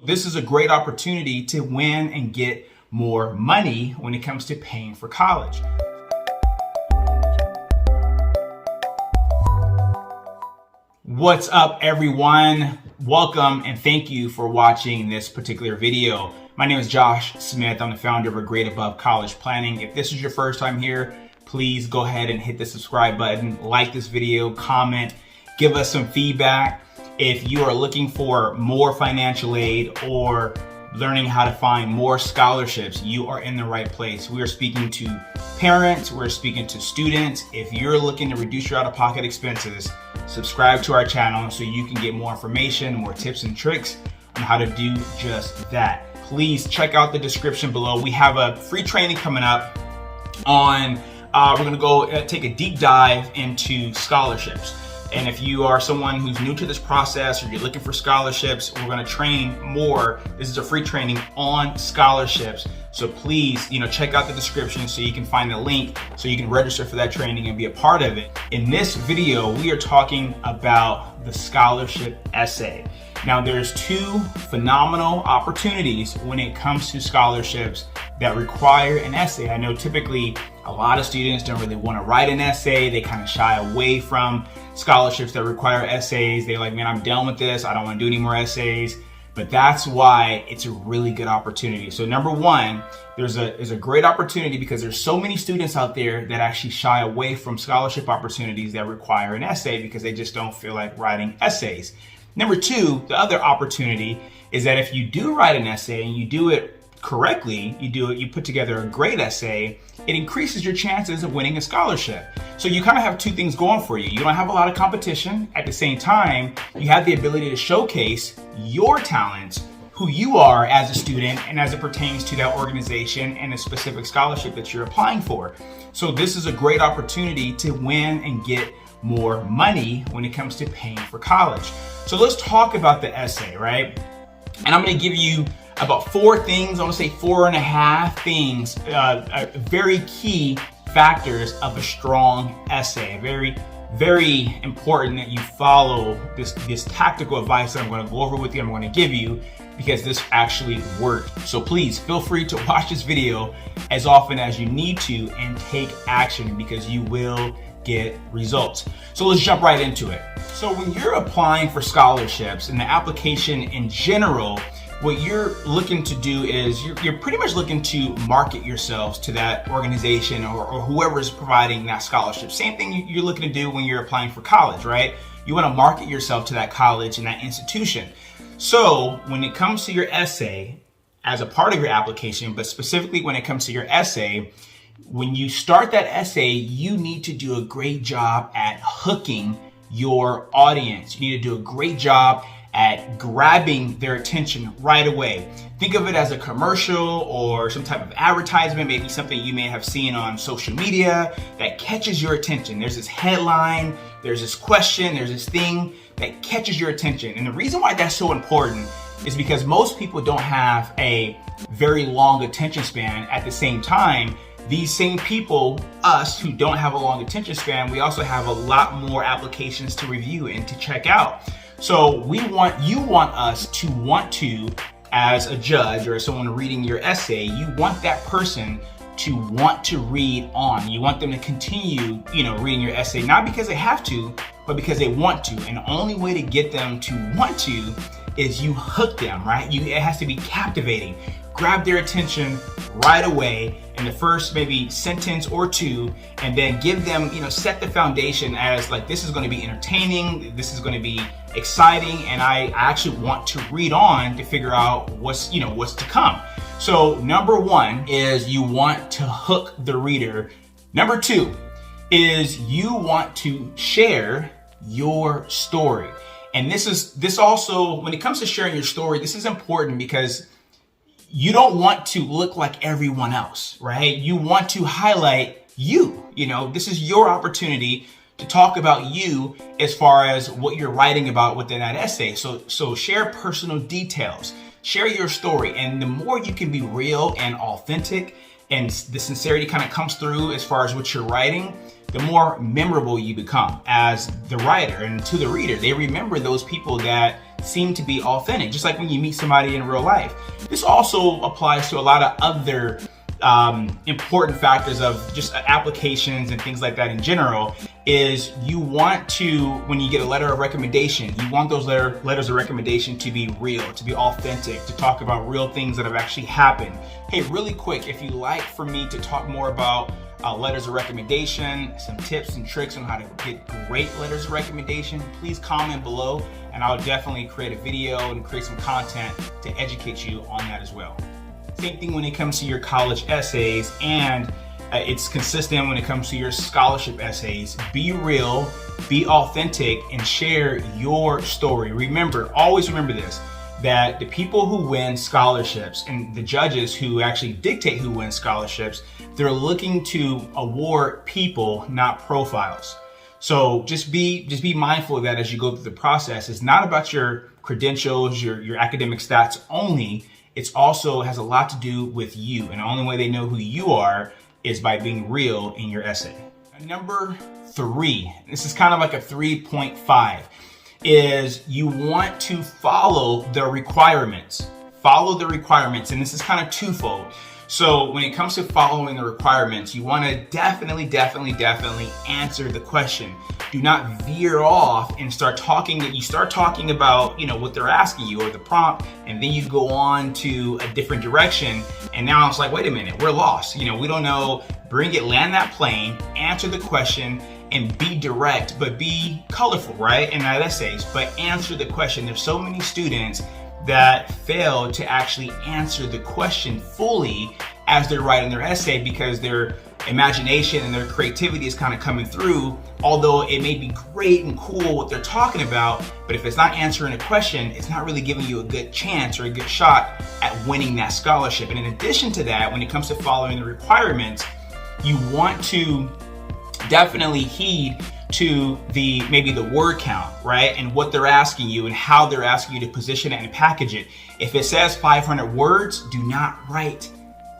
This is a great opportunity to win and get more money when it comes to paying for college. What's up, everyone? Welcome and thank you for watching this particular video. My name is Josh Smith. I'm the founder of A Grade Above College Planning. If this is your first time here, please go ahead and hit the subscribe button, like this video, comment, give us some feedback. If you are looking for more financial aid or learning how to find more scholarships, you are in the right place. We are speaking to parents, we're speaking to students. If you're looking to reduce your out-of-pocket expenses, subscribe to our channel so you can get more information, more tips and tricks on how to do just that. Please check out the description below. We have a free training coming up on, we're gonna go take a deep dive into scholarships. And if you are someone who's new to this process or you're looking for scholarships, we're gonna train more. This is a free training on scholarships. So please, check out the description so you can find the link so you can register for that training and be a part of it. In this video, we are talking about the scholarship essay. Now there's two phenomenal opportunities when it comes to scholarships that require an essay. I know typically a lot of students don't really want to write an essay. They kind of shy away from scholarships that require essays. They're like, man, I'm done with this. I don't want to do any more essays. But that's why it's a really good opportunity. So number one, there's a great opportunity because there's so many students out there that actually shy away from scholarship opportunities that require an essay because they just don't feel like writing essays. Number two, the other opportunity is that if you do write an essay and you do it correctly, you put together a great essay, it increases your chances of winning a scholarship. So you kind of have two things going for you. You don't have a lot of competition. At the same time, you have the ability to showcase your talents, who you are as a student, and as it pertains to that organization and a specific scholarship that you're applying for. So this is a great opportunity to win and get more money when it comes to paying for college. So let's talk about the essay, right? And I'm going to give you about 4 things, I want to say 4.5 things, very key factors of a strong essay. Very, very important that you follow this tactical advice that I'm going to go over with you, I'm going to give you, because this actually worked. So please feel free to watch this video as often as you need to and take action because you will get results. So let's jump right into it. So when you're applying for scholarships and the application in general, what you're looking to do is you're pretty much looking to market yourselves to that organization or whoever is providing that scholarship. Same thing you're looking to do when you're applying for college, right? You want to market yourself to that college and that institution. So when it comes to your essay as a part of your application, but specifically when it comes to your essay, when you start that essay, you need to do a great job at hooking your audience. You need to do a great job at grabbing their attention right away. Think of it as a commercial or some type of advertisement, maybe something you may have seen on social media that catches your attention. There's this headline, there's this question, there's this thing that catches your attention. And the reason why that's so important is because most people don't have a very long attention span. At the same time, these same people, us who don't have a long attention span, we also have a lot more applications to review and to check out. So you want us to want to, as a judge or someone reading your essay, you want that person to want to read on. You want them to continue, reading your essay, not because they have to, but because they want to. And the only way to get them to want to is you hook them, right? It has to be captivating. Grab their attention right away in the first maybe sentence or two, and then give them, set the foundation as like, this is going to be entertaining, this is going to be exciting, and I actually want to read on to figure out what's to come. So number one is you want to hook the reader. Number two is you want to share your story. And this also, when it comes to sharing your story, this is important because you don't want to look like everyone else, right? You want to highlight you. This is your opportunity to talk about you as far as what you're writing about within that essay. So share personal details, share your story. And the more you can be real and authentic and the sincerity kind of comes through as far as what you're writing, the more memorable you become as the writer, and to the reader. They remember those people that seem to be authentic, just like when you meet somebody in real life. This also applies to a lot of other important factors of just applications and things like that in general. Is you want to, when you get a letter of recommendation, you want those letters of recommendation to be real, to be authentic, to talk about real things that have actually happened. Hey, really quick, if you'd like for me to talk more about letters of recommendation, some tips and tricks on how to get great letters of recommendation, please comment below and I'll definitely create a video and create some content to educate you on that as well. Same thing when it comes to your college essays, and it's consistent when it comes to your scholarship essays. Be real, be authentic, and share your story. Remember, always remember this, that the people who win scholarships and the judges who actually dictate who wins scholarships, they're looking to award people, not profiles. So just be mindful of that as you go through the process. It's not about your credentials, your academic stats only. It's also has a lot to do with you, and the only way they know who you are is by being real in your essay. Number 3, this is kind of like a 3.5, is you want to follow the requirements. Follow the requirements, and this is kind of twofold. So when it comes to following the requirements, you want to definitely answer the question. Do not veer off and start talking about, what they're asking you or the prompt, and then you go on to a different direction. And now it's like, wait a minute, we're lost. We don't know. Land that plane, answer the question, and be direct, but be colorful, right? In that essays, but answer the question. There's so many students that fail to actually answer the question fully as they're writing their essay because their imagination and their creativity is kind of coming through, although it may be great and cool what they're talking about, but if it's not answering a question, it's not really giving you a good chance or a good shot at winning that scholarship. And in addition to that, when it comes to following the requirements, you want to definitely heed to maybe the word count, right? And what they're asking you and how they're asking you to position it and package it. If it says 500 words, do not write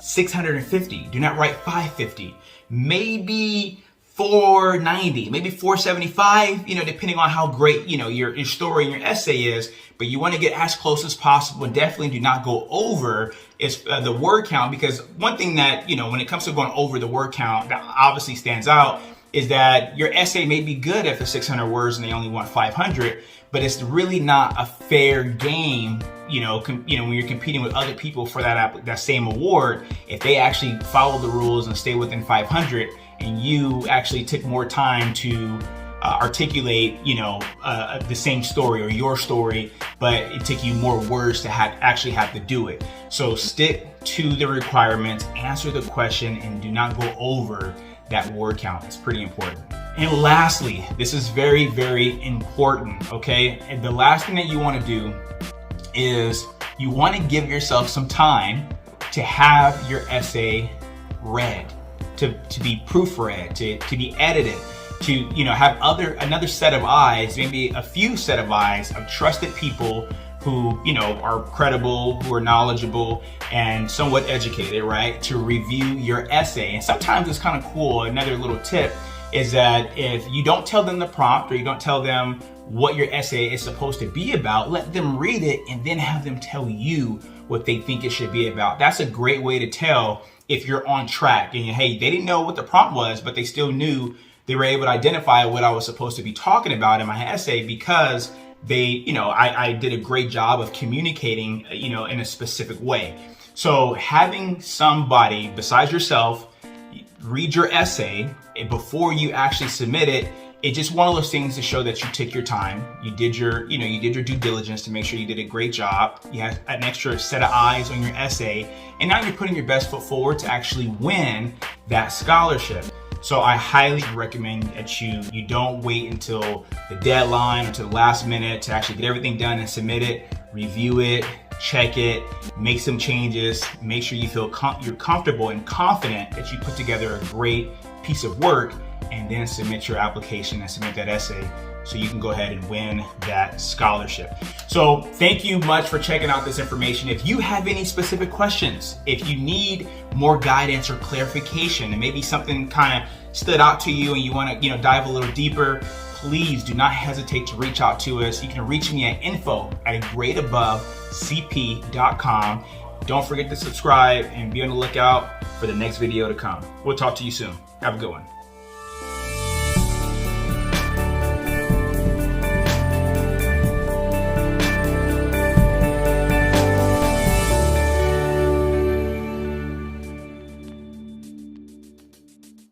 650. Do not write 550. Maybe 490, maybe 475, depending on how great, your story and your essay is. But you want to get as close as possible, and definitely do not go over the word count, because one thing that, when it comes to going over the word count that obviously stands out is that your essay may be good at the 600 words and they only want 500, but it's really not a fair game, when you're competing with other people for that same award. If they actually follow the rules and stay within 500, and you actually took more time to articulate, the same story or your story, but it took you more words to actually have to do it. So stick to the requirements, answer the question, and do not go over that word count. It's pretty important. And lastly, this is very, very important, okay? And the last thing that you want to do is you want to give yourself some time to have your essay read, to be proofread, to be edited, to have another set of eyes, maybe a few set of eyes of trusted people who are credible, who are knowledgeable, and somewhat educated, right, to review your essay. And sometimes it's kind of cool. Another little tip is that if you don't tell them the prompt, or you don't tell them what your essay is supposed to be about, let them read it and then have them tell you what they think it should be about. That's a great way to tell if you're on track. And hey, they didn't know what the prompt was, but they still knew, they were able to identify what I was supposed to be talking about in my essay, because I did a great job of communicating, in a specific way. So having somebody besides yourself read your essay before you actually submit it, it's just one of those things to show that you took your time. You did your due diligence to make sure you did a great job. You had an extra set of eyes on your essay, and now you're putting your best foot forward to actually win that scholarship. So I highly recommend that you don't wait until the deadline or to the last minute to actually get everything done and submit it. Review it, check it, make some changes, make sure you feel you're comfortable and confident that you put together a great piece of work, and then submit your application and submit that essay so you can go ahead and win that scholarship. So thank you much for checking out this information. If you have any specific questions, if you need more guidance or clarification, and maybe something kind of stood out to you and you want to dive a little deeper, please do not hesitate to reach out to us. You can reach me at info@gradeabovecp.com. Don't forget to subscribe and be on the lookout for the next video to come. We'll talk to you soon. Have a good one.